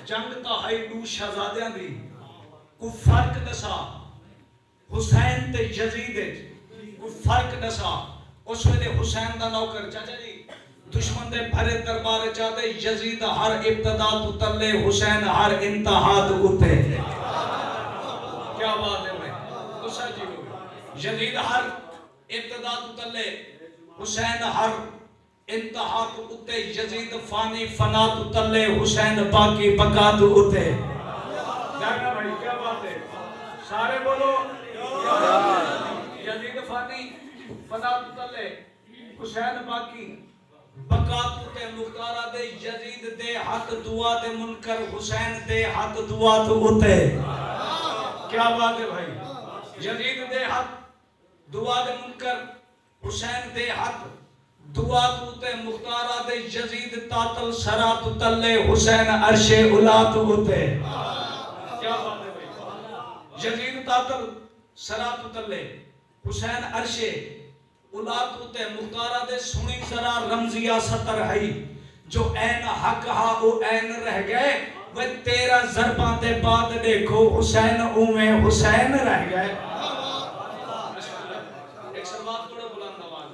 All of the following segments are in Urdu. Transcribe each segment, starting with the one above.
جنگ تا ہائی دو شہزادیاں دی کوئی فرق دسا حسین تے یزید کوئی فرق دسا اس ویلے حسین دا نوکر چاچا جی دشمن دے بھرے دربار چاہتے یزید ہر ابتدا تو تلے حسین ہر انتہا تو اتے کیا بات ہے بھائی غصہ جی ہوئی یزید ہر ابتدا تو تلے حسین ہر انتہا تو اتے یزید فانی فنا تو تلے حسین باقی بقا تو اتے جانا بھائی کیا بات ہے سارے بولو یزید فانی فنا تو تلے حسین باقی بقا تو تے مختارہ دے یزید دے حق دعا دے منکر حسین دے حق دعا تو اتے کیا بات ہے بھائی یزید دے حق دعا دے منکر حسین دے حق دعا تو تے مختارہ دے یزید تاتل سرا تو تلے حسین عرش اولا تو اتے کیا بات ہے بھائی یزید تاتل سرا تو تلے حسین عرش اولا تو تے مختارہ دے سنی ذرا رمزیہ سطر ہے جو این حق ہا او این رہ گئے وہ تیرہ ضرباں دے بعد دیکھو حسین اومے حسین رہ گئے ایک سلوات تھوڑا بلند آواز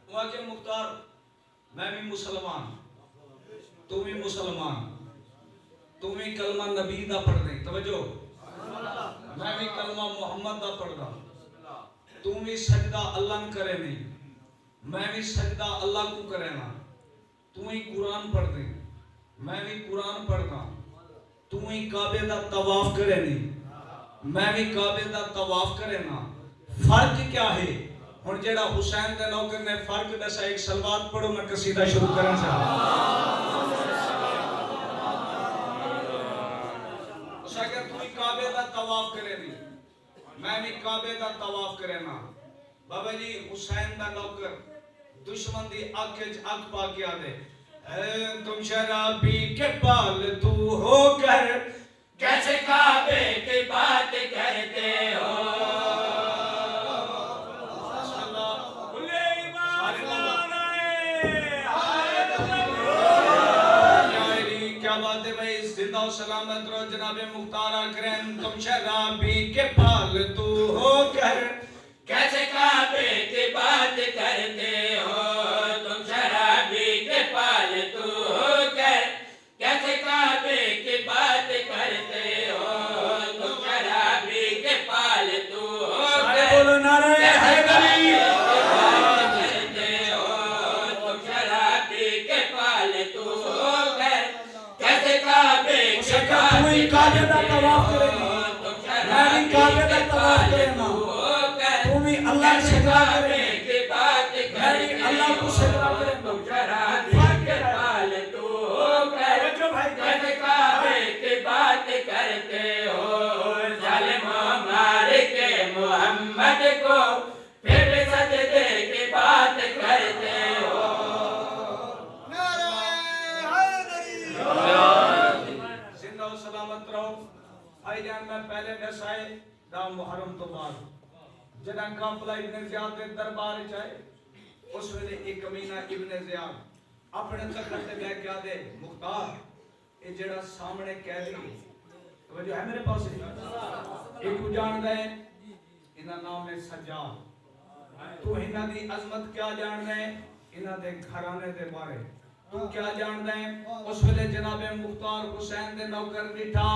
وہاں کے مختار میں بھی مسلمان تو بھی مسلمان تو بھی کلمہ نبی دا پڑھ دیں توجہ میں بھی کلمہ محمد دا پڑھ دا تو بھی سجدہ اللہ نہ کرے نہیں میں بھی سجدہ اللہ کو کرے نا تو ہی قرآن پڑھ دیں میں بھی قرآن پڑھ دا تو ہی کعبے دا طواف کرے نہیں میں بھی کعبے دا طواف کرے نا فرق کیا ہے اور جیڑا حسین دے نوکر نے فرق دسا ایک سلوات پڑھو میں قصیدہ شروع کرنا چاہتا اسا کہ تو ہی کعبے دا طواف کرے نہیں میں بھی کعبے دا طواف کرے نا بابا جی حسین دا نوکر دشمن دی آنکھ پا کے آدے تم شرابی کے پال تو ہو کر کیسے کعبے کی بات کرتے ہو کیا بات ہے بھائی زندہ و سلامت رو جناب مختار اکرم تم شرابی کے پال تو ہو کر کیسے کعبے کی بات کرتے ہو تم شرابی کے پال تو ہو کر کیسے کعبے کی بات کرتے ہو تم شرابی کے پال تو ہو کر بولو نعرہ حیدری کرتے ہو تم شرابی کے پال تو ہو کر کیسے کعبے کی بات کرتے ہو تم شرابی کے پال تو اللہ سجدہ کرے کہ بات کرے اللہ کو سجدہ کرے تم شرابی کے پال تو ہو کر کیسے کعبے کی بات کرتے ہو ظالم مار کے محمد کو پھر سجدے کی بات کرتے ہو زندہ و سلامت رہو بھائی جان میں پہلے دسائے دا محرم تو بعد جنہاں قافلہ ابن زیاد دے دربار چاہے اس ویلے ایک کمینہ ابن زیاد اپنے تخت تے بیٹھ کے آدے مختار اے جڑا سامنے کہہ دی توجہ ہے میرے پاس ایک کو جان دے انہاں نام ہے سجاد تو انہاں دی عظمت کیا جان دے انہاں دے گھرانے دے بارے تو کیا جان دے اس ویلے جناب مختار حسین دے نوکر ڈٹھا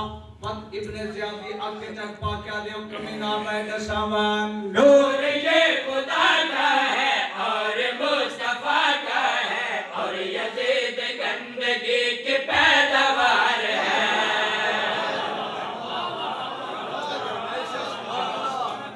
مت ابن زیاد دی آنکھیں چک پا کے آدے کمینہ میں دسامان نور یہ خدا کا ہے اور مصطفیٰ کا ہے اور یزید گندگی کی پیداوار ہے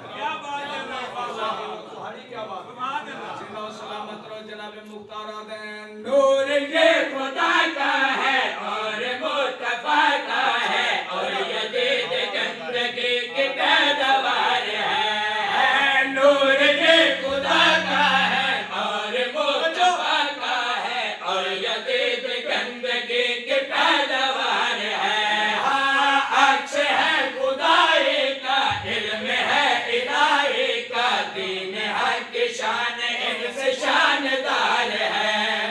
کیا بات ہے تمہاری کیا بات زندہ و سلامت رہو جناب مختار آدے نور یہ خدا کا ہے اور مصطفیٰ کا ہے اور یزید گندگی کی پیداوار ہے نور یہ خدا کا ہے اور مصطفیٰ کا ہے اور یزید گندگی کی پیداوار ہے ہاں عکس ہے خدائی کا علم ہے الہی کا دین حق شان ان سے شاندار ہے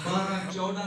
12-14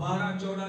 12-14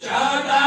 14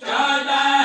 14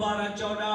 12-14,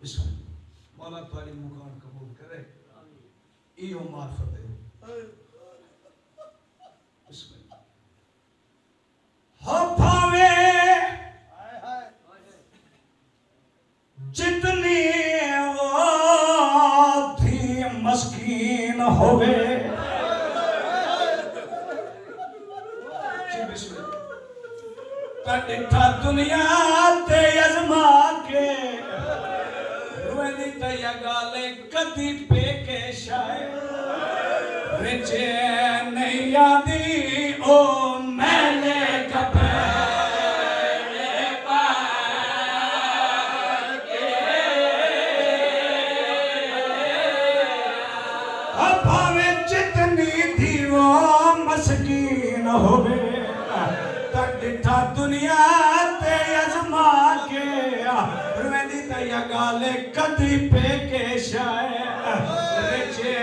بسم اللہ مولا تواڈی مکان قبول کرے ایو معرفت ہے بسم اللہ ہو پاوے جتنی وہ تھی مسکین ہوئے ڈٹھا دنیا تے ازما کے روئے دی تیا گالے کدی پہ کے شاید رچے نہیں آدھی او میلے کپے بھاوے جتنی تھی وہ مسکین ہوئے ڈٹھا دنیا تے ازما کے رویں دی تیا گالے کدی پہ کے شاید رچے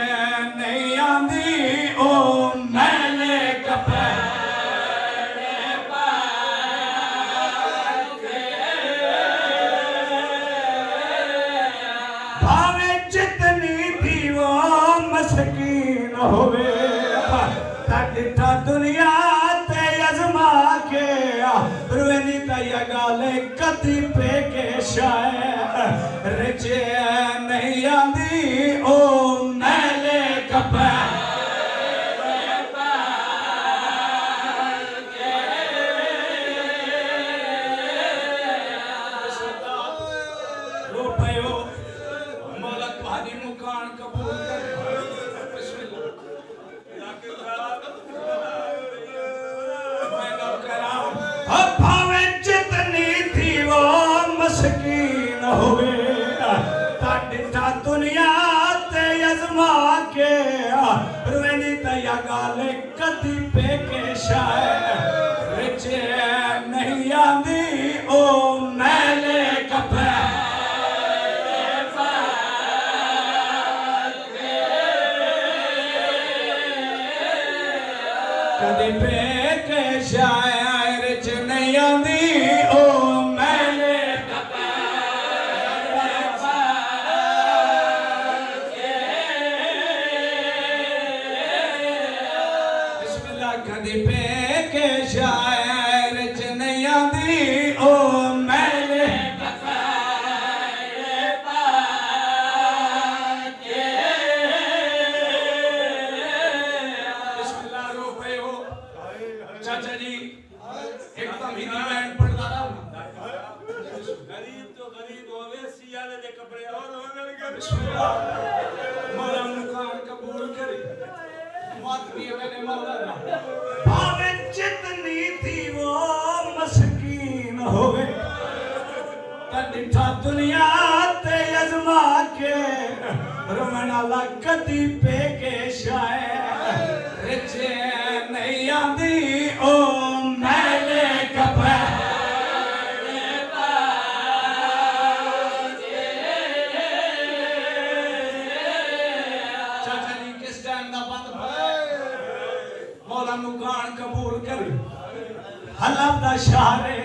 نہیں آندی او میلے کپے بھاوے جتنی تھی وہ مسکین ہوئے ڈٹھا دنیا روینی تیا گالے کدی پہ کے شاید رچے نہیں آندی او میلے کپے رو پیو مولا تواڈی مکان قبول کرے بسم اللہ بھاوے جتنی تھی وہ مسکین ہوئے ڈٹھا دنیا تے ازما کے روینی تیا گالے کدی پہ کے شاید رچے نہیں آندی او میلے کپے کدی پہ کے شاید رچ نہیں آندی او میلے کپے بسم اللہ کدی پہ کے شاید رچ نہیں آندی او میلے کپے بسم اللہ رو پہ ہو چاچا جی ایک تمہیدی بینڈ پڑھتا رہا غریب تو غریب ہوئے سیالے دے کپڑے اور ہونے لگے بسم اللہ مولا مکان قبول کری ماتمی میں مولا بھاوے جتنی تھی وہ مسکین ہوئے ڈٹھا دنیا تے ازما کے رومن اللہ کدی پہ کے شاید رچے نہیں آندی او میلے کپے چاچا جی کس ٹائم دا بند پڑے مولا مکان قبول کری حلب دا شہرے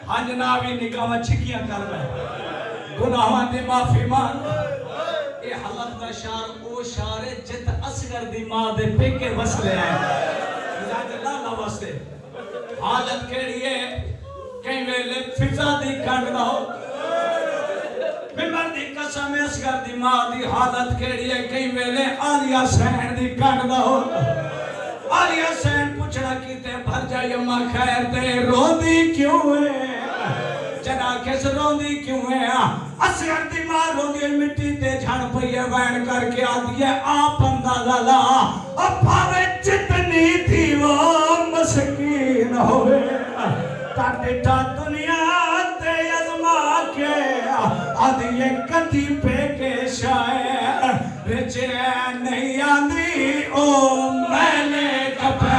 ہاں جنابی نکاح چھکیاں کر رہے گناہاں دی معافی مان اے حلب دا شہر او شہر جت اصغر دی ماں دے پیکے وسلے ہیں مزاج اللہ واسطے حالت کیڑی ہے کئی ویلے فضا دی کنڈ دا ہو ممبر دی قسم اصغر دی ماں دی حالت کیڑی ہے کئی ویلے آلیہ سین دی کنڈ دا ہو آلیہ سین پوچھنا کیتے بھر جائے اماں خیر تے روندی کیوں ہے جنا کس روندی کیوں ہے اصغر دی ماں روندی ہے مٹی تے جھڑ پئیے وین کر کے آدھی ہے آپ اندازہ لا اب بھاوے جتنی تھی وہ مسکین ہوئے ڈٹھا دنیا تے ازما کے آدھی ہے کدی پہ کے شاید رچے نہیں آندی او میلے کپے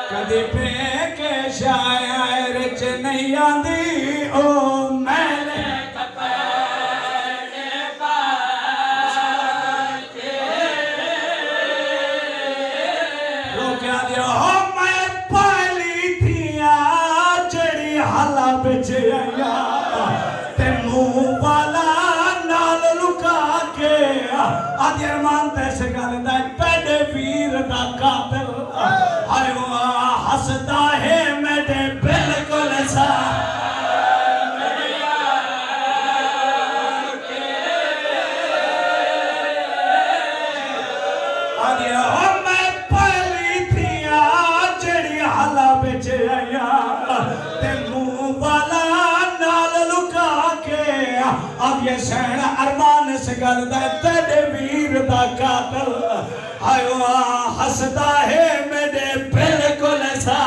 کدی پہ کے شاید رچ نہیں آندی او میلے کپے قاتل ہائے وہ ہستا ہے میرے بالکل سا میں پہلی تھیا جڑی حالا بچ آیا تے منہ والا نال لکا کے اب یہ سین ارمان اس گل دا تیرے ویر دا قاتل ہائے وہ ہستا ہے میرے بالکل سا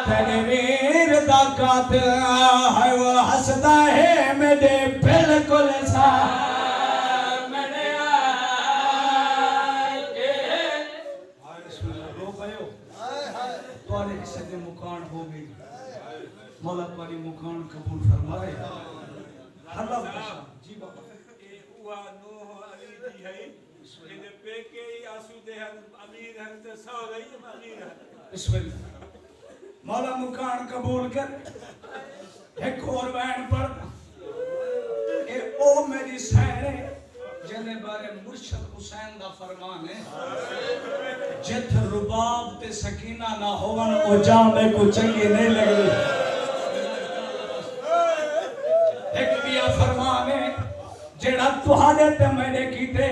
تیرے ویر دا قاتل ہائے وہ ہستا ہے میرے بالکل سا مکان ہو گئی مولا تمہاری مکان قبول فرمائے اللہ جی بابا اے اوہ نوح علی دی ہے یہ پیکے ہی آسودے ہیں امیر ہیں تے سو گئی امیر ہیں بسم اللہ مولا مکان قبول کر ایک اور وین پڑھ اے او میری سہرے جنے بارے مرشد حسین دا فرمان ہے جت رباب تے سکینہ نہ ہون او جامے کو چنگی نہیں لگی ایک بیا فرمان ہے جڑا تہاڈے تے میرے کیتے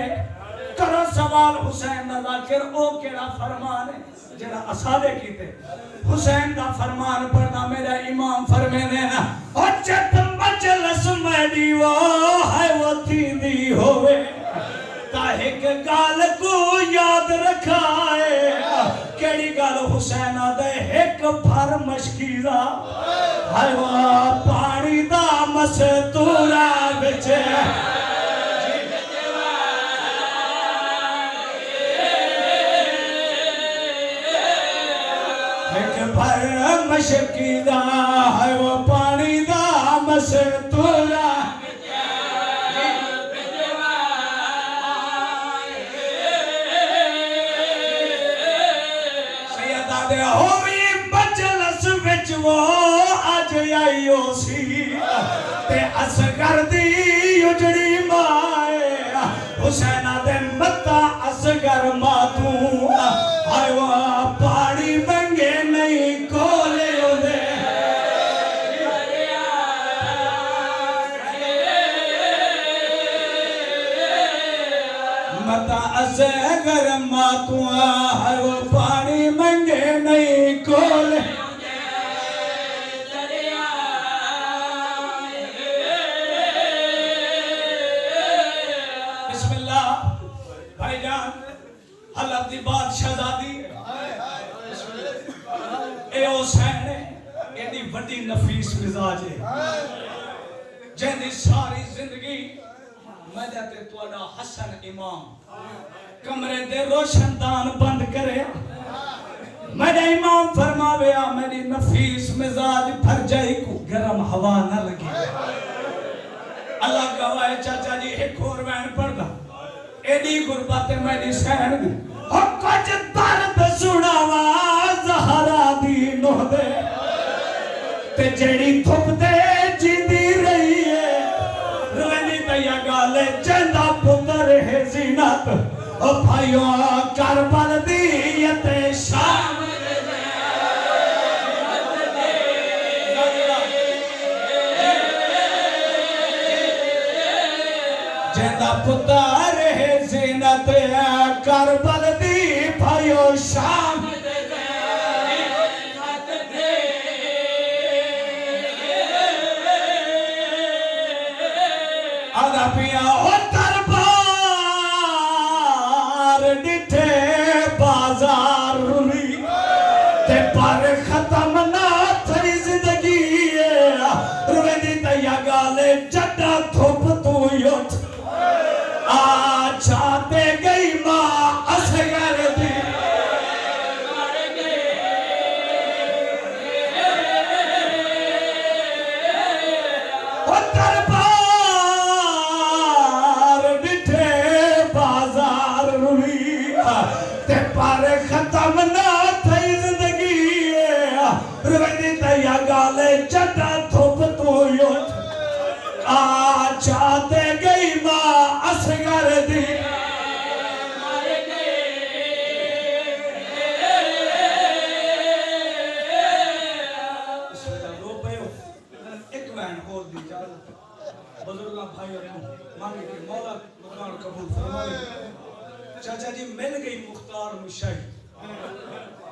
کرو سوال حسین دا ذاکر او کیڑا فرمان ہے جڑا اسادے کیتے حسین دا فرمان پڑھنا میرا امام فرمینے نا او جت مجلس میری وہ ہے وہ تھی دی ہوئے تا ایک گال کو یاد رکھائے کیڑی گال حسین دے ایک بھر مشکیزہ ہے وہ پانی دا مستورہ بچے ایک بھر مشکیزہ ہے وہ پانی دا مستورہ ہوئی مجلس وچ وہ آج آئیو سی تے اصغر دی اجڑی مائے حسینہ دے متا اصغر ماتوں آئے وہ پاڑی منگے نہیں کولے ہو دے متا اصغر ماتوں آئے وہ پاڑی منگے نہیں کولے بسم اللہ بھائی جان حلب دی بات شہزادی اے حسین ایڈی وڈی نفیس مزاج ہے جہدی ساری زندگی میں تے تواڈا حسن امام کمرے دے روشن دان بند کرے میرے امام فرماویا میری نفیس مزاج پھر جائی کو گرم ہوا نہ لگے اللہ گواہ چاچا جی ایک اور وین پڑھ دا ایڈی غربت میری سین دی اور کچھ درد سناوا زہرا دی نوح دے تے جڑی تھپ دے جیندی رہی ہے روینی تیا گالے چندہ پتر ہے زینت او بھائیو کربل دیت شام جندہ پتر ہے زینت کربل دی بھائیو شام آدھا پیا ہو دربار ڈٹھے بازار روی تے پر ختم نہ تھری زندگی روی دی تیا گالے جڈا دھوپ تو یوٹ چاہتے گئی ماں اصغر دی وہ دربار ڈٹھے بازار روی تے پر ختم نہ تھی زندگی روی دی تیا گالے جڈا دھوپ تو یوٹ دی اجازت بزرگاں بھائیوں مانگے کہ مولا مکان قبول فرمائے چاچا جی مل گئی مختار مشاہد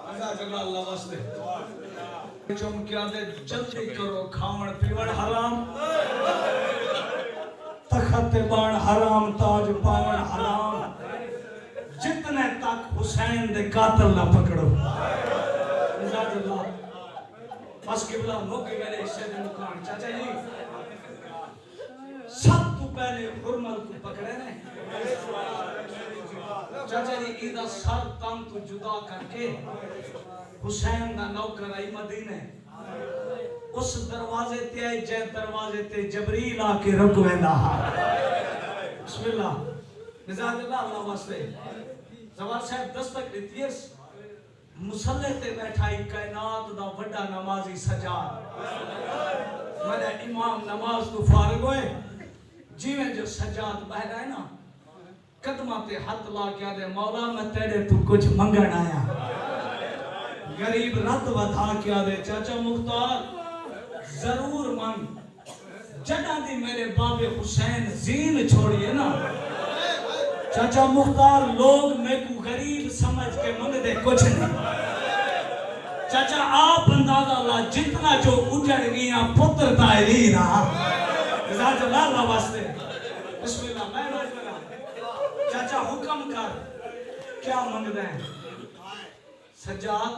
عزیز اللہ واسطے چم کیا دے جلدی کرو کھاون پیون حرام تخت بان حرام تاج پاون حرام جتنے تک حسین دے قاتل نہ پکڑو عزیز اللہ بس قبلہ موقع میرے حصے دے مکان چاچا جی سب تو پہلے حرمل کو پکڑے نے چاچا جی ایدہ سر تن تو جدا کر کے حسین دا نوکر آئی مدینے اس دروازے تے آئی جے دروازے تے جبریل آ کے رکوے لاہا بسم اللہ نزاد اللہ اللہ واسطے زوار صاحب دستک دیتیس مسلح تے بیٹھائی کائنات دا وڈا نمازی سجاد میرے امام نماز تو فارغ ہوئے جیویں جو سجاد بہ رہا ہے نا قدمہ تے ہاتھ لا کے آدھے مولا میں تیرے تو کچھ منگن آیا غریب رت ودھا کے آدھے چاچا مختار ضرور منگ جڑا دی میرے باب حسین زین چھوڑیے نا چاچا مختار لوگ میں کو غریب سمجھ کے منگ دے کچھ نہیں چاچا آپ اندازہ اللہ جتنا جو اجڑ گیا پتر تائری رہا ذات اللہ اللہ واسطے بسم اللہ میں روز بنا چاچا حکم کر کیا منگ دیں سجاد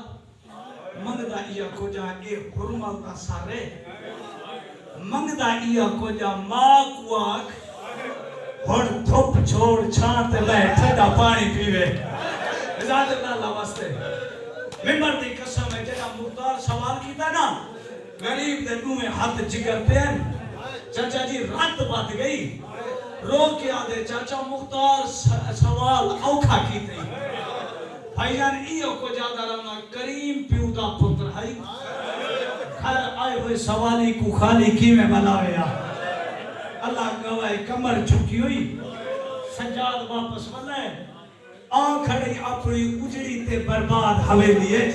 منگ دا ایا کو جا اے حرمل دا سارے منگ دا ایا کو جا ماں کو آکھ ہڑ تھوپ چھوڑ چھانتے بیٹھے دا پانی پیوے ذات اللہ اللہ واسطے ممبر دی قسم ہے جیسا مختار سوال کیتا نا غریب دے دوئے ہاتھ جگر پین چاچا جی رات بات گئی رو کے آدھے چاچا مختار سوال اوکھا کیتے بھائی جان ایو کو جاتا رہنا کریم پیودا پتر ہے گھر آئے ہوئے سوالی کو خالی کی میں بلاویا اللہ گواہ کمر چکی ہوئی سجاد واپس بلائے آنکھڑی اپنی اجڑی تے برباد حویلی ہے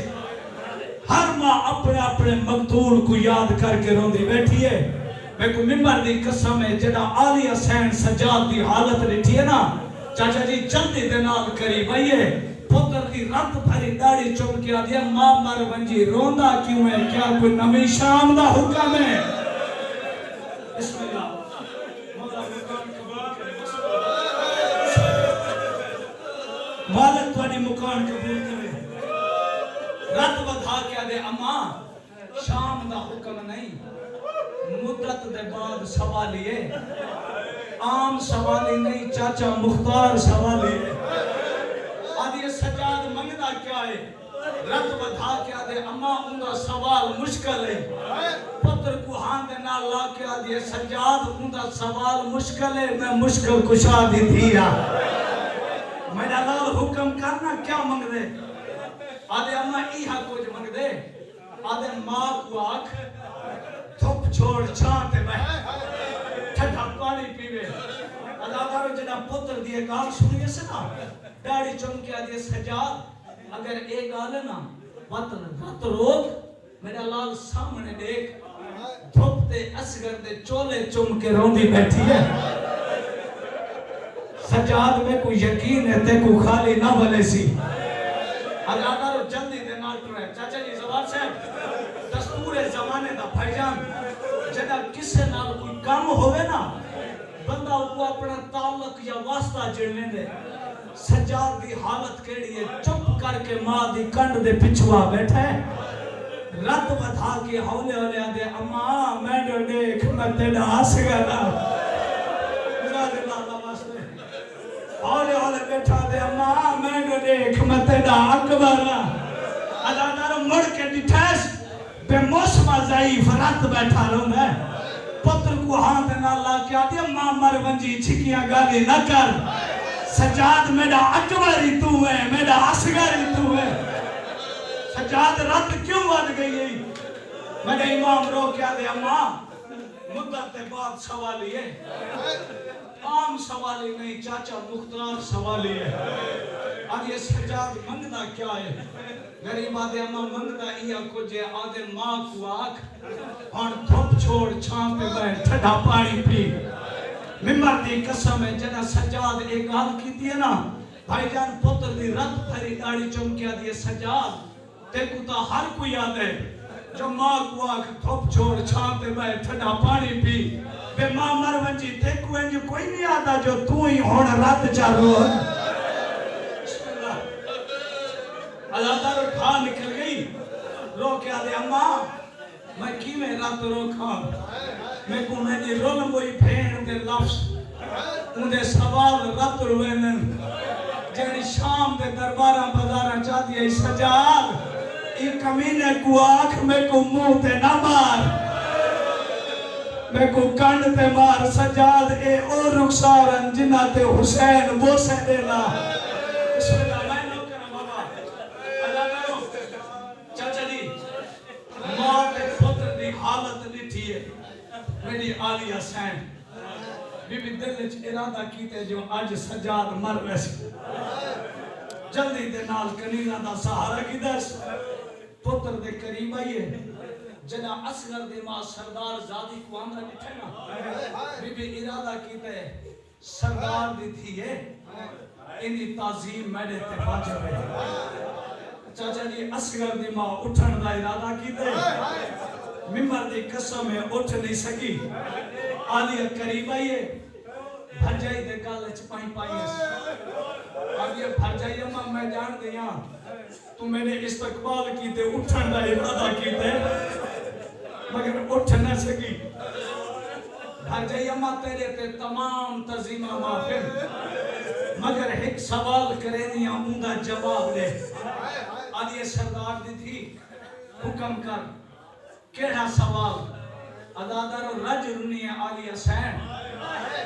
ہر ماں اپنے اپنے مقتول کو یاد کر کے روندی بیٹھی ہے میں کو ممبر دی قسم ہے جدا آلی حسین سجاد دی حالت رٹھی ہے نا چاچا جی جلدی دنال کری بھئیے پتر دی رت بھری داڑی چم کیا دیا ماں مر ونجی روندہ کیوں ہے کیا کوئی نمی شام دا حکم ہے بسم اللہ والد توانی مکان قبول کرے رات ودھا کیا دے اماں شام دا حکم نہیں مدت دے بعد سوالیے عام سوالی نہیں چاچا مختار سوالیے آدھے سجاد منگدہ کیا ہے رات ودھا کیا دے اماں اندہ سوال مشکل ہے پتر کو ہاں دے نہ لا کیا دے سجاد اندہ سوال مشکل ہے میں مشکل کشا دی دیا میرا لال حکم کرنا کیا منگ دے آدھے اماں ایہا کچھ منگ دے آدھے ماں کو آکھ تھوپ چھوڑ چھانتے بہت ٹھٹھا پانی پیوے اللہ دارو جنہ پتر دیئے گال سنیے سے نا ڈاڑی چم کیا دیئے سجاد اگر ایک گال ہے نا وطن رت روگ میرا لال سامنے دیکھ تھوپ تے اسگر دے چولے چم کے روندی بیٹھی ہے سجاد میں کوئی یقین ہے تے کو خالی نہ بلے سی اللہ دارو جلدی دے نال ٹرے چاچا جی زوار صاحب دستور زمانے دا بھائی جان جدہ کسے نال کوئی کام ہوئے نا بندہ وہ اپنا تعلق یا واسطہ جڑنے دے سجاد دی حالت کیڑی ہے چپ کر کے ماں دی کنڈ دے پچھوا بیٹھے رت بدھا کے ہولے ہولے آدھے اماں میں جو دیکھ میں تیڑا آس گیا مراد اللہ واسطے ہولے ہولے بیٹھا دے اماں میں جو دیکھ میں تیڑا اکبر اللہ دارو مڑ کے ڈٹھیس بے موسمہ ضعیف رت بیٹھا رہوں ہے پتر کو ہاں دے نہ لا کیا دیا ماں مر ونجی چھکیاں گالی نہ کر سجاد میرا اکبر ہی تو ہے میرا اصغر ہی تو ہے سجاد رت کیوں بڑھ گئی ہے میرے امام رو کیا دیا ماں مدت بعد سوالی ہے عام سوالی نہیں چاچا مختار سوالی ہے اب یہ سجاد منگنا کیا ہے غریب آدھے اما منگتا ایا کچھ آدھے ماں کو آکھ اور دھوپ چھوڑ چھان پہ بیٹھ ٹھڈا پانی پی ممبر دی قسم ہے جنہ سجاد ایک گال کی تھی نا بھائی جان پتر دی رت بھری داڑھی چمکیا دی سجاد تے کو تا ہر کوئی یاد ہے جو ماں کو آکھ دھوپ چھوڑ چھان پہ بیٹھ ٹھڈا پانی پی بے ماں مر ونجی تے کو انج کوئی نہیں آتا جو تو ہی ہون رات چارو اللہ تعالیٰ کھا نکل گئی رو کے آدھے اماں میں کی میں رات رو کھا میں کو میں نے رول موئی پھین دے لفظ اندے سوال رات روینن جنی شام دے دربارہ بازارہ چاہ دیا سجاد ایک کمینے کو آنکھ میں کو منہ تے نہ مار میں کو کنڈ تے مار سجاد اے اور رخسارن جنہ تے حسین بوسے دینا بسم اللہ میں نو کرم بابا اللہ کرو چاچا جی ماں تے پتر دی حالت نٹھی ہے میری آلی حسین بی بی دل وچ ارادہ کیتے جو اج سجاد مر ویسے جلدی دے نال کنینا دا سہارا کی دس پتر دے قریب آئیے جنہ اصغر دے ماں سردار زادی کو آمدہ نٹھے نا بی بی ارادہ کیتے سردار دی تھی ہے انہی تعظیم میڈے تے واجب ہے چاچا جی اصغر دی ماں اٹھن دا ارادہ کیتے ممبر دی قسم ہے اٹھ نہیں سکی آلیہ قریب آئیے بھرجائی دے کالج پائیں پائیں آلیہ بھرجائی اماں میں جان دیا تو میں نے استقبال کیتے اٹھن دا ارادہ کیتے مگر اٹھ نہ سکی بھرجائی اماں تیرے تے تمام تزیمہ معافر مگر ایک سوال کرے دیا اندہ جواب دے آلیہ سردار دی تھی حکم کر کیڑا سوال ادادار و رج رنی آلی حسین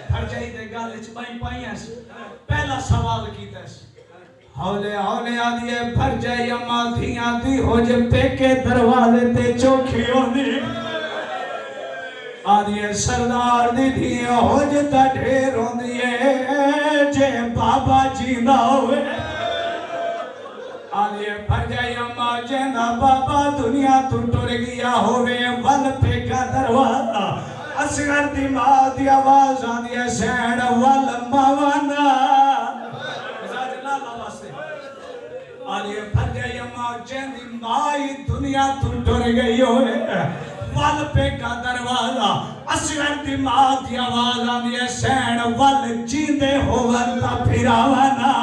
بھرجائی دے گالچ بائیں پائیں پہلا سوال کیتا ہے ہولے ہولے آدھیے بھرجائی اما دھیاں دی ہو جے پیکے دروازے تے چوکھی ہوندی آدھیے سردار دی دھیاں ہو جے تا ڈھیر ہوندی ہے جے بابا جیندہ ہوئے آلیے بھرجائی اما جیندہ بابا دنیا تو ٹر گیا ہوئے ول پہ کا دروازہ اصغر دی ماں دی آواز آدھیے سین ول موانا آلیے بھرجائی اما جیندی مائی دنیا تو ٹر گئی ہوئے ول پہ کا دروازہ اصغر دی ماں دی آواز آدھیے سین ول جیندے ہوتا پھراوانا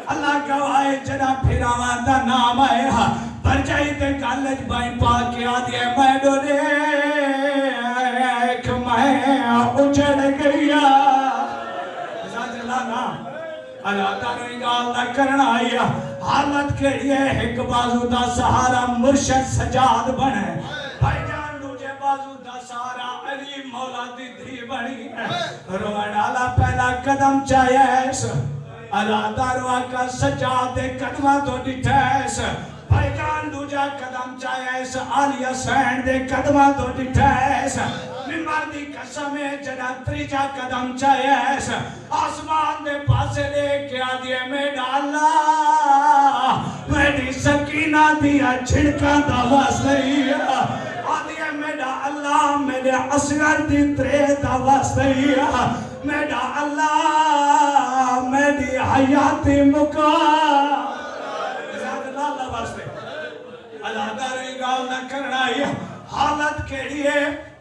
اللہ گواہے جنا پھراوان دا نام آئے ہاں بھرجائی دے کالج بائیں پاک آدھے میں ڈورے ایک میں اچھڑ گیا اللہ تعالیٰ انگال نہ کرنا آیا حالت کے لیے ایک بازو دا سہارا مرشد سجاد بنے بھائی جان دوجے بازو دا سہارا علی مولا دی دھی بنی روان آلہ پہلا قدم چاہیے ایسا اللہ داروا کا سجاد قدمہ تو ڈٹھیس بھائی جان دوجا قدم چاہیس آلی حسین دے قدمہ تو ڈٹھیس ممبر دی قسم جنا تریجا قدم چاہیس آسمان دے پاسے لے کے آدھیے میڈا اللہ میڈی سکینہ دیا چھڑکا دواز نہیں آدھیے میڈا اللہ میڈے اصغر دی ترے دواز نہیں میڈا اللہ میڈی حیاتی مکا اللہ واسطے اللہ داری گال نہ کرنا ہے حالت کے لیے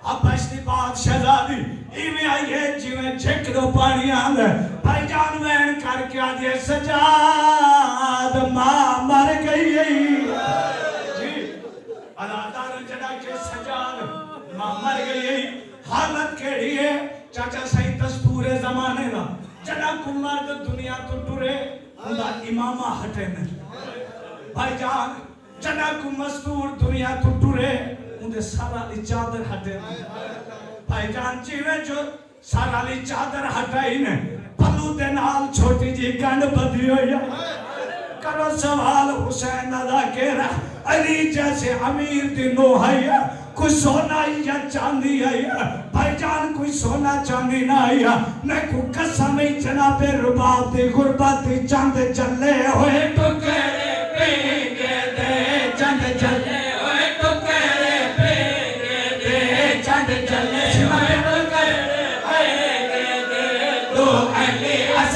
اب اشتی بات شہزادی ایویں آئیے جیویں چھک دو پانی آندھے بھائی جان وین کر کے آدھے سجاد ماں مر گئی جی اللہ دار جڑا کے سجاد ماں مر گئی حالت کے لیے چاچا صحیح دستور زمانے دا جڑا کو مرد دنیا تو ٹورے خدا امامہ ہٹے نہیں بھائی جان جڑا کو مستور دنیا تو ٹورے اندھے سارا لی چادر ہٹے نہیں بھائی جان جیوے جو سارا لی چادر ہٹائی نے پلو دے نال چھوٹی جی گنڈ بدی ہوئی کرو سوال حسین ادا کے رہا علی جیسے امیر دی نوحیہ کوئی سونا یا چاندی آیا بھائی جان کوئی سونا چاندی نہ آیا میں کو قسم جناب رباب دی غربت چاند چلے ہوئے تو کہے